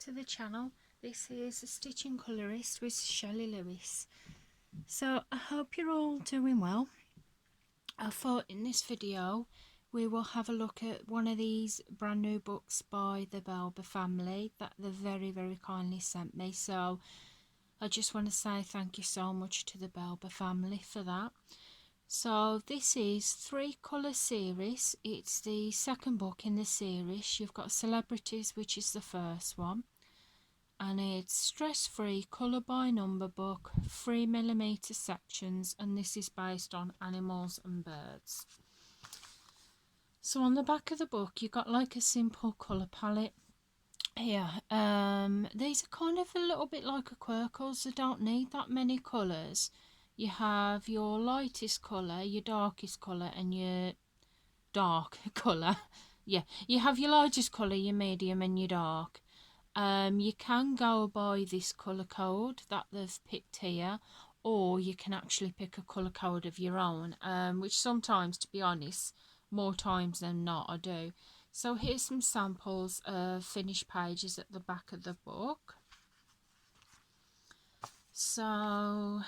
to the channel. This is a Stitching Colourist with Shelley Lewis. So I hope you're all doing well. I thought in this video we will have a look at one of these brand new books by the Belba family that they very kindly sent me. So I just want to say thank you so much to the Belba family for that. So this is 3-colour series. It's the second book in the series. You've got Celebrities, which is the first one, and it's stress-free colour by number book, 3mm sections, and this is based on animals and birds. So on the back of the book you've got like a simple colour palette here. These are kind of a little bit like a Quirkles. They don't need that many colours. You have your lightest colour, your darkest colour, and your dark colour. Yeah, you have your lightest colour, your medium, and your dark. You can go by this colour code that they've picked here, or you can actually pick a colour code of your own, which sometimes, to be honest, more times than not I do. So here's some samples of finished pages at the back of the book. So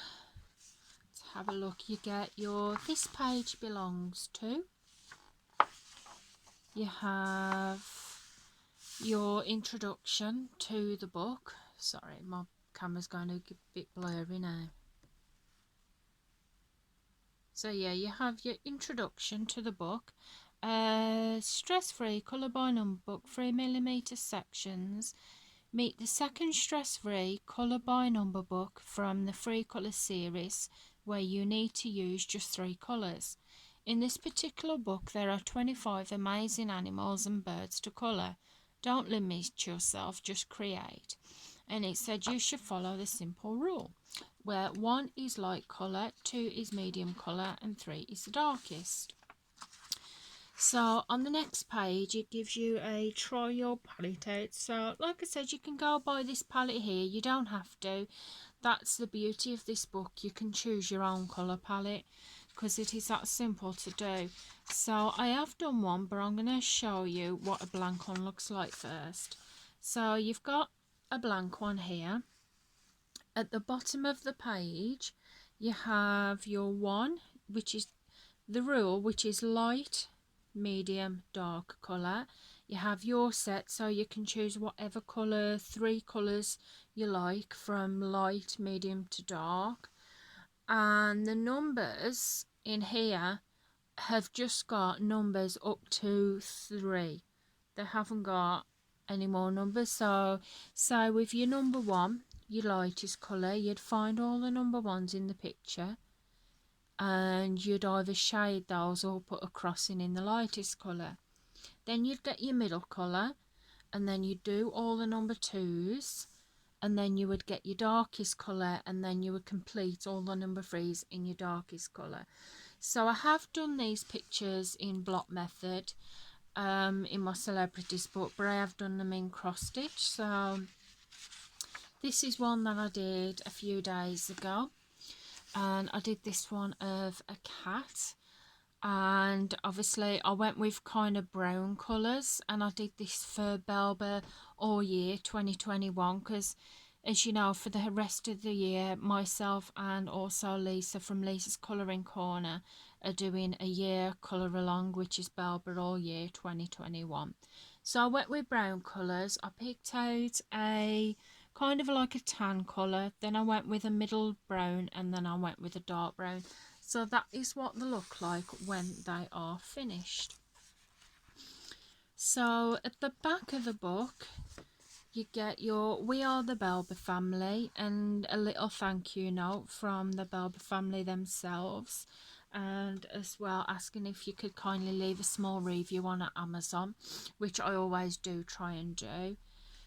have a look. You get your "This page belongs to." You have your introduction to the book. Sorry, my camera's going to get a bit blurry now. So yeah, you have your introduction to the book. Stress-free colour by number book, 3mm sections. Meet the second stress-free colour by number book from the 3-colour series, where you need to use just 3 colours. In this particular book there are 25 amazing animals and birds to colour. Don't limit yourself, just create. And it said you should follow the simple rule, where 1 is light colour, 2 is medium colour, and 3 is the darkest. So on the next page it gives you a try your palette out. So like I said, you can go by this palette here, you don't have to. That's the beauty of this book, you can choose your own colour palette because it is that simple to do. So I have done one, but I'm going to show you what a blank one looks like first. So you've got a blank one here. At the bottom of the page you have your 1, which is the rule, which is light, medium, dark colour. You have your set, so you can choose whatever colour, 3 colours you like, from light, medium to dark. And the numbers in here have just got numbers up to 3. They haven't got any more numbers. So with your number 1, your lightest colour, you'd find all the number 1s in the picture, and you'd either shade those or put a crossing in the lightest colour. Then you'd get your middle colour, and then you'd do all the number 2s, and then you would get your darkest colour, and then you would complete all the number 3s in your darkest colour. So I have done these pictures in block method in my Celebrities book, but I have done them in cross stitch. So this is one that I did a few days ago, and I did this one of a cat, and obviously I went with kind of brown colours, and I did this for Belba all year 2021, because as you know, for the rest of the year myself and also Lisa from Lisa's Colouring Corner are doing a year colour along, which is Belba all year 2021. So I went with brown colours. I picked out a kind of like a tan colour, then I went with a middle brown, and then I went with a dark brown. So that is what they look like when they are finished. So at the back of the book you get your "We are the Belba family" and a little thank you note from the Belba family themselves, and as well asking if you could kindly leave a small review on Amazon, which I always do try and do.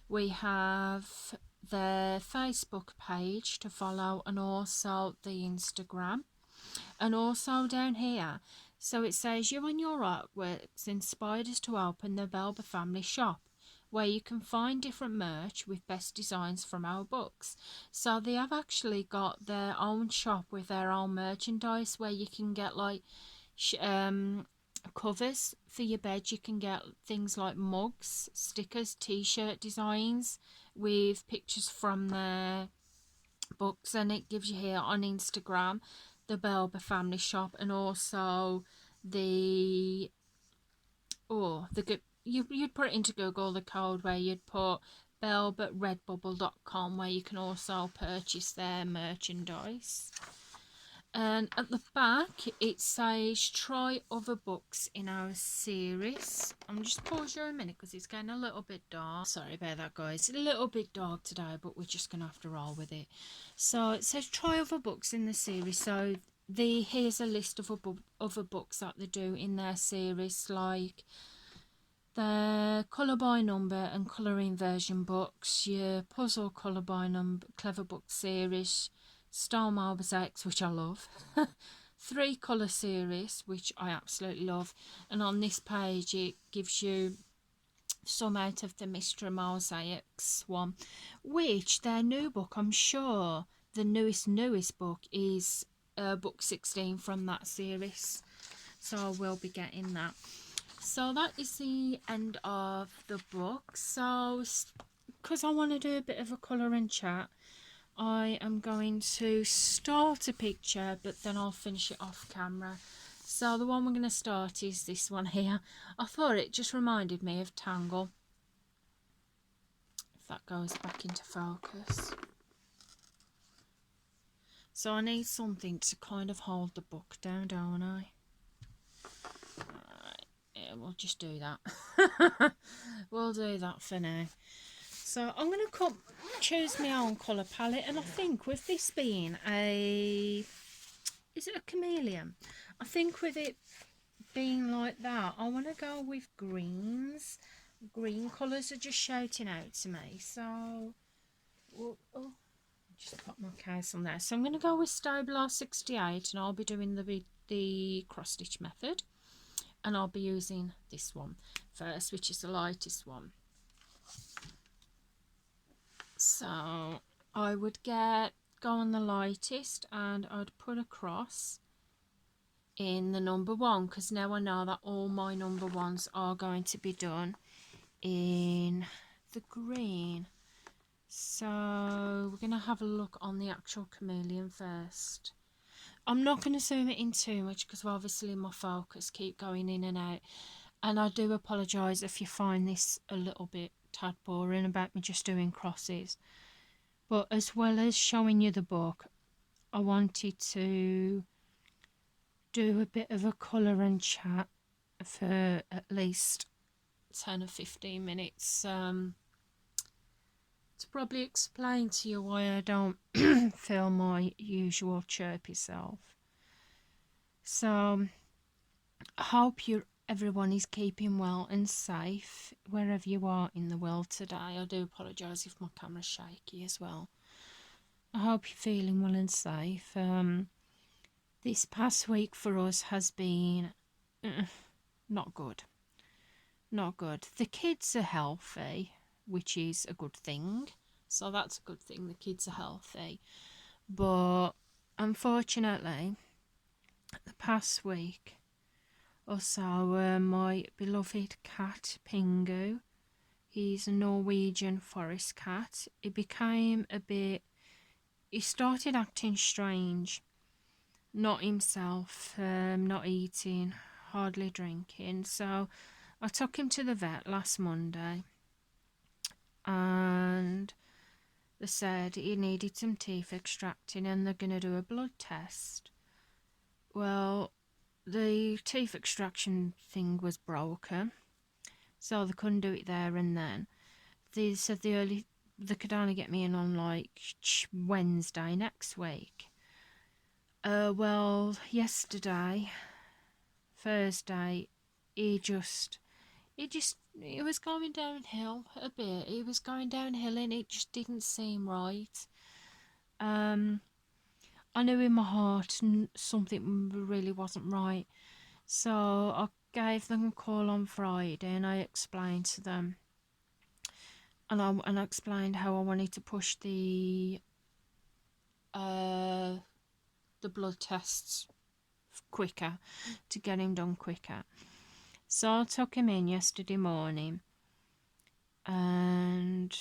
We have the Facebook page to follow, and also the Instagram, and also down here, so it says you and your artworks inspired us to open the Belba family shop, where you can find different merch with best designs from our books. So they have actually got their own shop with their own merchandise, where you can get like covers for your bed. You can get things like mugs, stickers, t-shirt designs with pictures from the books, and it gives you here on Instagram the Belba family shop, and also the you'd put it into Google, the code where you'd put belba@redbubble.com, where you can also purchase their merchandise. And at the back it says try other books in our series. I'm just pause you a minute because it's getting a little bit dark. Sorry about that, guys. It's a little bit dark today, but we're just gonna have to roll with it. So it says try other books in the series. So here's a list of other books that they do in their series, like the colour by number and colour inversion books, your puzzle colour by number clever book series, Star Marbles X, which I love, 3 colour series, which I absolutely love, and on this page it gives you some out of the Mr. Mosaics one, which their new book, I'm sure the newest book is book 16 from that series, so we'll be getting that. So that is the end of the book. So because I want to do a bit of a colour and chat, I am going to start a picture, but then I'll finish it off camera. So the one we're going to start is this one here. I thought it just reminded me of Tangle. If that goes back into focus. So I need something to kind of hold the book down, don't I? Yeah, we'll just do that. We'll do that for now. So I'm going to choose my own colour palette, and I think with this being is it a chameleon? I think with it being like that, I want to go with greens. Green colours are just shouting out to me. So, just put my case on there. So I'm going to go with Stabler 68, and I'll be doing the cross stitch method. And I'll be using this one first, which is the lightest one. So I would go on the lightest, and I'd put a cross in the number 1, because now I know that all my number 1s are going to be done in the green. So we're going to have a look on the actual chameleon first. I'm not going to zoom it in too much because obviously my focus keep going in and out, and I do apologise if you find this a little bit tad boring about me just doing crosses, but as well as showing you the book, I wanted to do a bit of a colour and chat for at least 10 or 15 minutes to probably explain to you why I don't feel my usual chirpy self. So I hope everyone is keeping well and safe wherever you are in the world today. I do apologise if my camera's shaky as well. I hope you're feeling well and safe. This past week for us has been not good. Not good. The kids are healthy, which is a good thing. So that's a good thing, the kids are healthy. But unfortunately, the past week or so, my beloved cat, Pingu, he's a Norwegian forest cat. He started acting strange. Not himself, not eating, hardly drinking. So I took him to the vet last Monday, and they said he needed some teeth extracting and they're going to do a blood test. Well, the teeth extraction thing was broken, so they couldn't do it there and then. They said they could only get me in on like Wednesday next week. Well, yesterday, Thursday, it was going downhill a bit. It was going downhill and it just didn't seem right. I knew in my heart something really wasn't right. So I gave them a call on Friday and I explained to them. And I explained how I wanted to push the blood tests quicker, to get him done quicker. So I took him in yesterday morning, and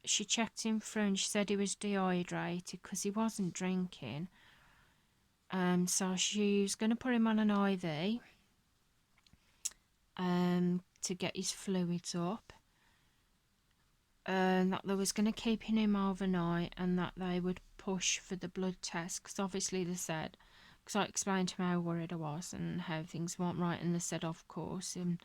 she checked him through and she said he was dehydrated because he wasn't drinking. So she was going to put him on an IV to get his fluids up, and that they was going to keep him overnight, and that they would push for the blood test, because obviously they said, because I explained to him how worried I was and how things weren't right, and they said, of course, and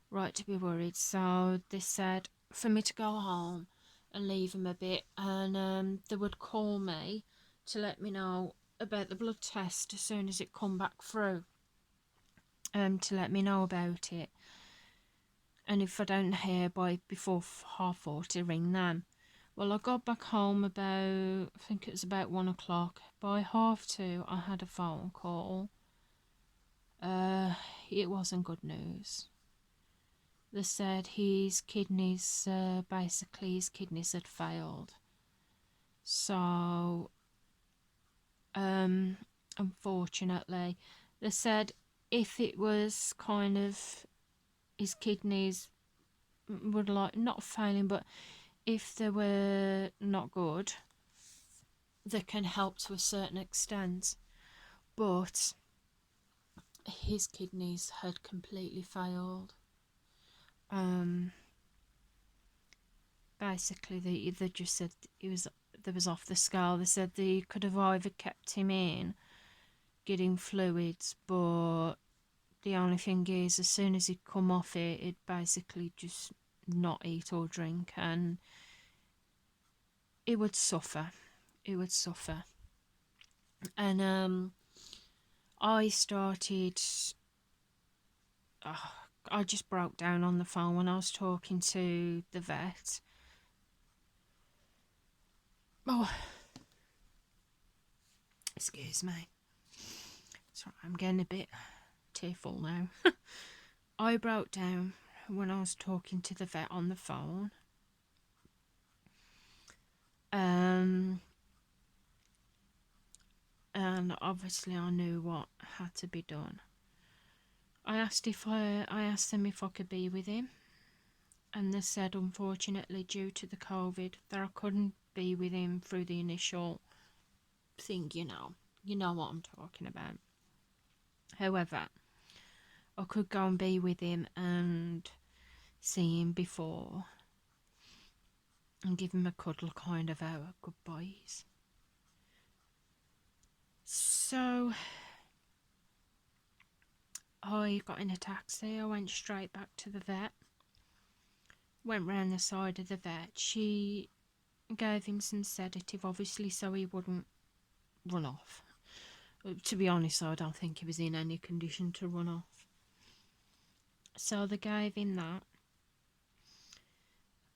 right to be worried. So they said for me to go home and leave him a bit, and they would call me to let me know about the blood test as soon as it come back through, to let me know about it. And if I don't hear by before 4:30, to ring them. Well, I got back home about, I think it was about 1 o'clock. By 2:30, I had a phone call. It wasn't good news. They said his kidneys, basically his kidneys had failed. So, unfortunately, they said if it was kind of his kidneys would like not failing, but if they were not good, they can help to a certain extent. But his kidneys had completely failed. Basically, they just said they was off the scale. They said they could have either kept him in, getting fluids, but the only thing is, as soon as he'd come off it, he'd basically just not eat or drink, and it would suffer. It would suffer. And I started. I just broke down on the phone when I was talking to the vet. Oh, excuse me. Sorry, I'm getting a bit tearful now. I broke down when I was talking to the vet on the phone. And obviously I knew what had to be done. I asked them if I could be with him, and they said unfortunately due to the COVID that I couldn't be with him through the initial thing, you know what I'm talking about. However, I could go and be with him and see him before and give him a cuddle, kind of our goodbyes. So I got in a taxi. I went straight back to the vet. Went round the side of the vet. She gave him some sedative, obviously, so he wouldn't run off. To be honest, I don't think he was in any condition to run off. So they gave him that.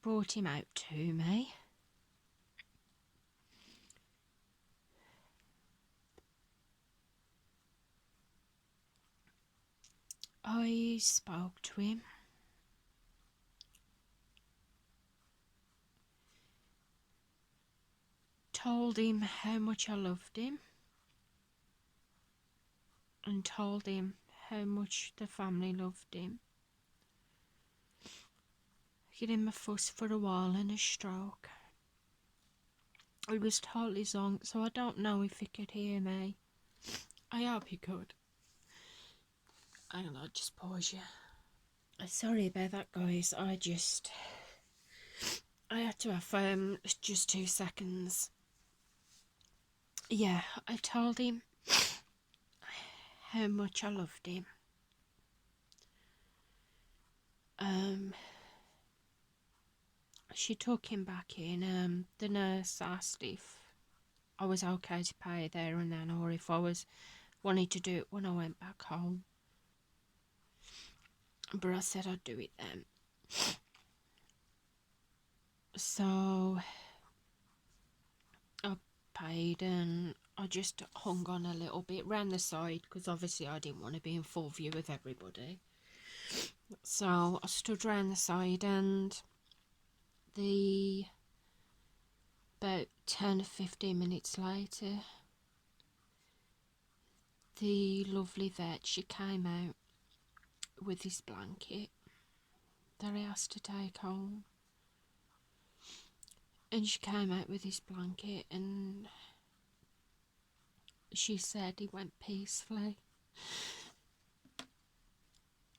Brought him out to me. I spoke to him. Told him how much I loved him. And told him how much the family loved him. Gave him a fuss for a while and a stroke. He was totally zonked, so I don't know if he could hear me. I hope he could. Hang on, I'll just pause you. Sorry about that, guys. I had to have just 2 seconds. Yeah, I told him how much I loved him. She took him back in. The nurse asked if I was okay to pay there and then, or if I wanted to do it when I went back home. But I said I'd do it then. So I paid, and I just hung on a little bit round the side because obviously I didn't want to be in full view of everybody. So I stood round the side, and about 10 or 15 minutes later, the lovely vet, she came out with this blanket that he has to take home. And she came out with this blanket and she said he went peacefully.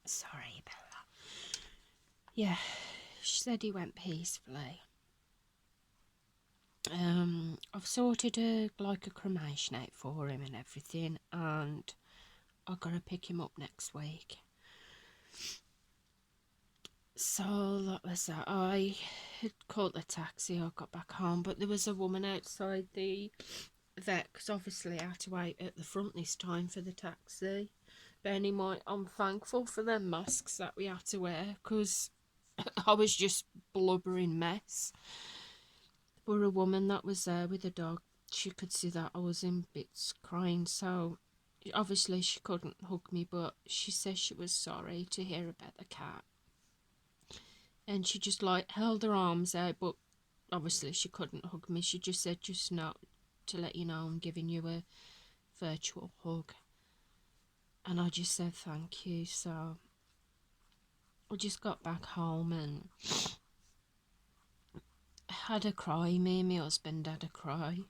Sorry, Bella. Yeah, she said he went peacefully. I've sorted a cremation out for him and everything, and I've got to pick him up next week. So that was that. I had caught the taxi, I got back home, but there was a woman outside the vet, because obviously I had to wait at the front this time for the taxi. Bearing in mind, I'm thankful for them masks that we had to wear, because I was just blubbering mess. For a woman that was there with a dog, she could see that I was in bits crying, so obviously she couldn't hug me, but she says she was sorry to hear about the cat. And she just held her arms out, but obviously she couldn't hug me. She just said, just not to let you know I'm giving you a virtual hug. And I just said thank you. So I just got back home and had a cry. Me and my husband had a cry.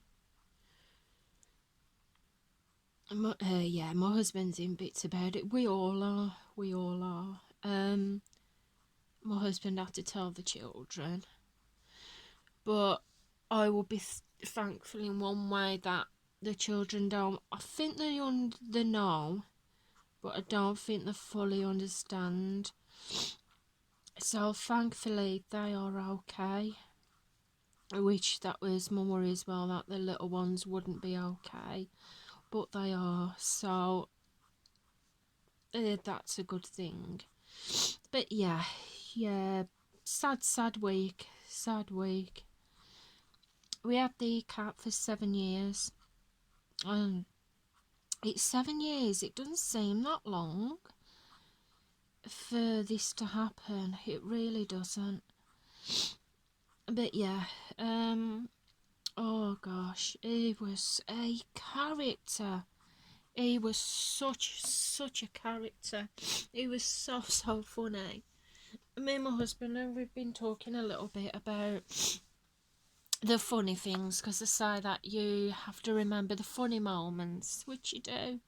My husband's in bits about it. We all are. My husband had to tell the children, but I will be thankful in one way that the children don't. I think they know, but I don't think they fully understand. So thankfully they are okay. Which that was my worry as well, that the little ones wouldn't be okay, but they are. So that's a good thing. But yeah, sad week. We had the cat for 7 years. It's 7 years. It doesn't seem that long for this to happen. It really doesn't. But yeah, oh gosh, he was a character. He was such a character. He was so funny. Me and my husband, we've been talking a little bit about the funny things, because they say that you have to remember the funny moments, which you do.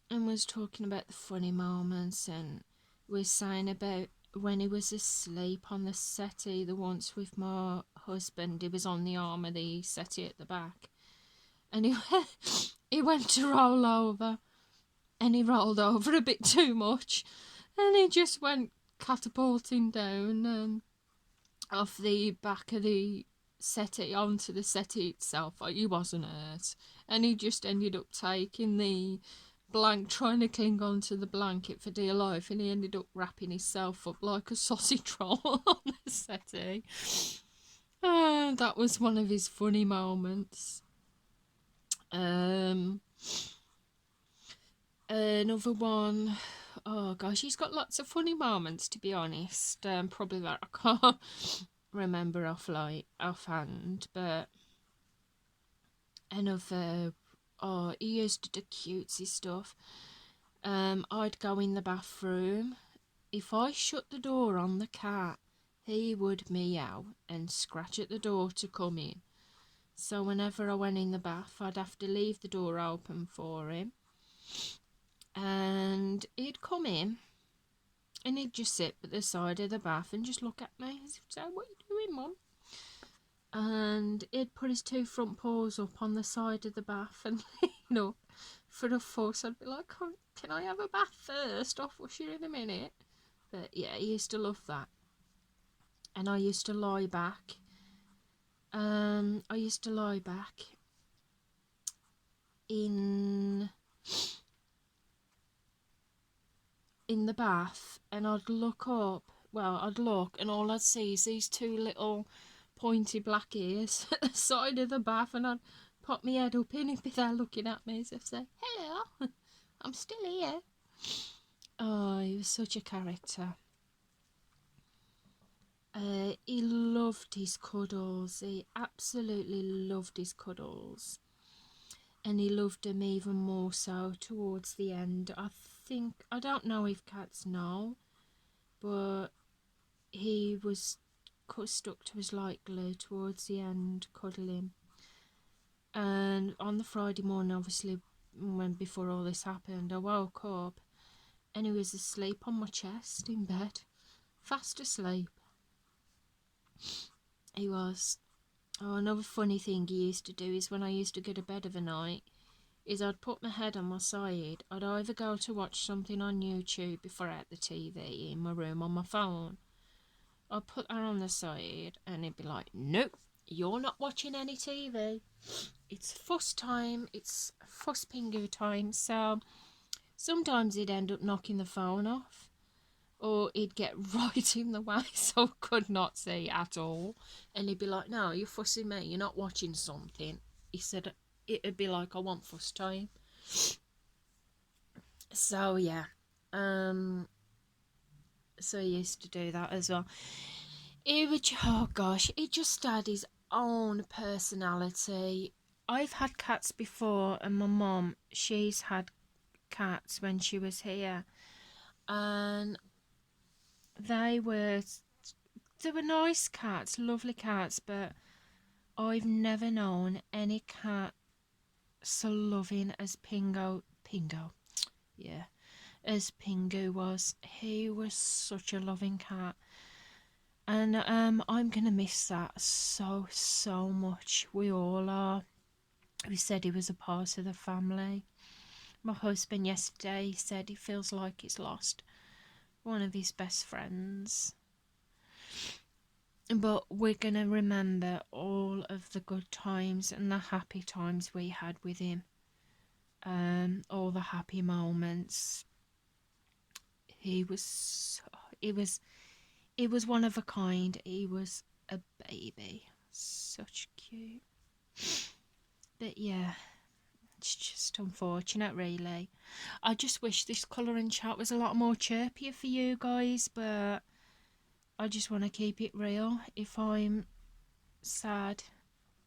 And was talking about the funny moments, and we're saying about when he was asleep on the settee the once with my husband. He was on the arm of the settee at the back, and he went to roll over, and he rolled over a bit too much, and he just went catapulting down off the back of the settee onto the settee itself. He wasn't hurt, and he just ended up taking the trying to cling onto the blanket for dear life, and he ended up wrapping himself up like a sausage roll on the settee. That was one of his funny moments. Another one, oh gosh, he's got lots of funny moments, to be honest. Probably that I can't remember offhand, but another, he used to do cutesy stuff. I'd go in the bathroom. If I shut the door on the cat, he would meow and scratch at the door to come in. So whenever I went in the bath, I'd have to leave the door open for him. And he'd come in, and he'd just sit at the side of the bath and just look at me and say, "What are you doing, Mum?" And he'd put his 2 front paws up on the side of the bath and for a fuss. I'd be like, "Can I have a bath first? I'll fuss you in a minute." But yeah, he used to love that. And I used to lie back. in the bath, and I'd look up. Well, I'd look, and all I'd see is these 2 little pointy black ears at the side of the bath, and I'd pop my head up in, he'd be there looking at me as if say, "Hello, I'm still here." Oh, he was such a character. He loved his cuddles. He absolutely loved his cuddles. And he loved them even more so towards the end. I I don't know if cats know, but he was stuck to his light glue towards the end, cuddling. And on the Friday morning, obviously, when before all this happened, I woke up and he was asleep on my chest in bed, fast asleep. He was. Oh, another funny thing he used to do is when I used to go to bed of a night, is I'd put my head on my side. I'd either go to watch something on YouTube before I had the TV in my room on my phone. I'd put that on the side and he'd be like, nope, you're not watching any TV. It's fuss time. It's fuss Pingu time. So sometimes he'd end up knocking the phone off, or he'd get right in the way so I could not see at all. And he'd be like, no, you're fussing me. You're not watching something. He said it'd be like, I want fuss time. So yeah, so he used to do that as well. He would, oh gosh, he just had his own personality. I've had cats before, and my mum, she's had cats when she was here, and they were nice cats, lovely cats, but I've never known any cat so loving as Pingu, yeah, as Pingu was. He was such a loving cat, and I'm gonna miss that so much. We all are. We said he was a part of the family. My husband yesterday said he feels like he's lost one of his best friends. But we're going to remember all of the good times and the happy times we had with him. All the happy moments. He was one of a kind. He was a baby. Such cute. But yeah, it's just unfortunate, really. I just wish this colouring chat was a lot more chirpier for you guys, but I just want to keep it real. If I'm sad,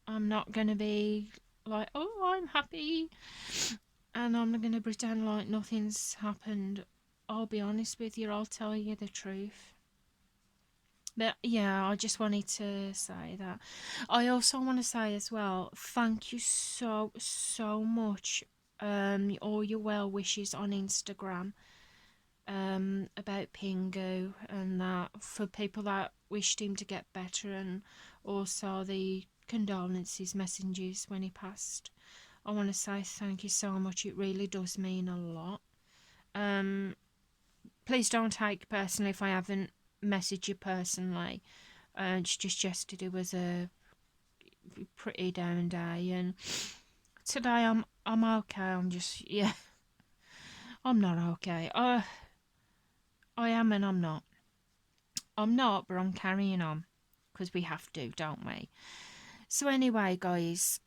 I'm not going to be like, oh, I'm happy, and I'm going to pretend like nothing's happened. I'll be honest with you, I'll tell you the truth. But yeah, I just wanted to say that. I also want to say as well, thank you so much, all your well wishes on Instagram, about Pingu, and that for people that wished him to get better, and also the condolences messages when he passed. I want to say thank you so much. It really does mean a lot. Please don't take personally if I haven't messaged you personally. It's just yesterday was a pretty down day, and today I'm okay. I'm just, yeah, I'm not okay. I am and I'm not. I'm not, but I'm carrying on because we have to, don't we? So anyway, guys,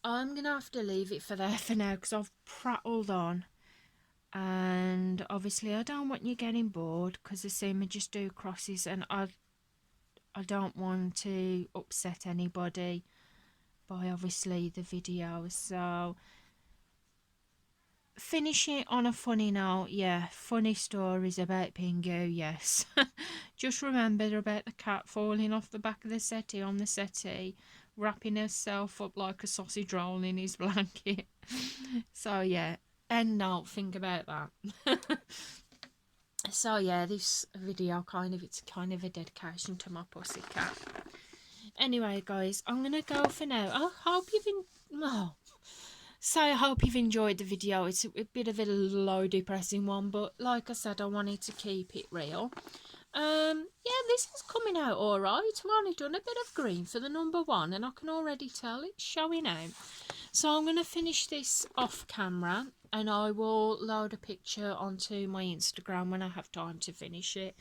I'm gonna have to leave it for there for now because I've prattled on, and obviously I don't want you getting bored because I see me just do crosses, and I don't want to upset anybody by obviously the video. So finish it on a funny note. Yeah, funny stories about Pingu, yes. Just remember about the cat falling off the back of the settee on the settee, wrapping herself up like a sausage roll in his blanket. So yeah, and now think about that. So yeah, this video it's kind of a dedication to my pussy cat. Anyway, guys, I'm gonna go for now. I hope you've enjoyed the video. It's a bit of a low depressing one, but like I said, I wanted to keep it real. Yeah, this is coming out alright. I've only done a bit of green for the number 1, and I can already tell it's showing out. So I'm going to finish this off camera, and I will load a picture onto my Instagram when I have time to finish it.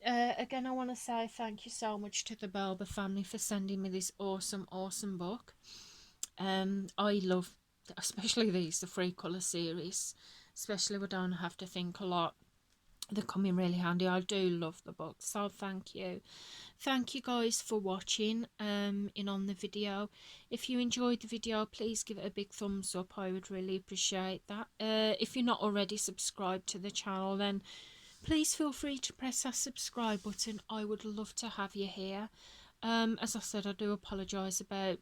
Again, I want to say thank you so much to the Belba family for sending me this awesome book. I love, especially the free colour series, especially we don't have to think a lot. They come in really handy. I do love the books, so thank you Thank you guys for watching in on the video. If you enjoyed the video, please give it a big thumbs up. I would really appreciate that. If you're not already subscribed to the channel, then please feel free to press that subscribe button. I would love to have you here. As I said, I do apologise about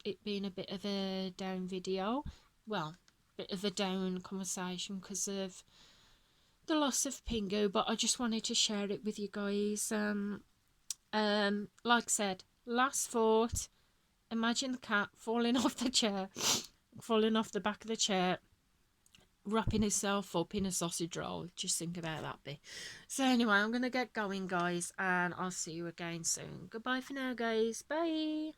it being a bit of a down video. Well, bit of a down conversation because of the loss of Pingu, but I just wanted to share it with you guys. Like I said, last thought, imagine the cat falling off the chair, falling off the back of the chair, wrapping himself up in a sausage roll. Just think about that bit. So anyway, I'm going to get going, guys, and I'll see you again soon. Goodbye for now, guys. Bye.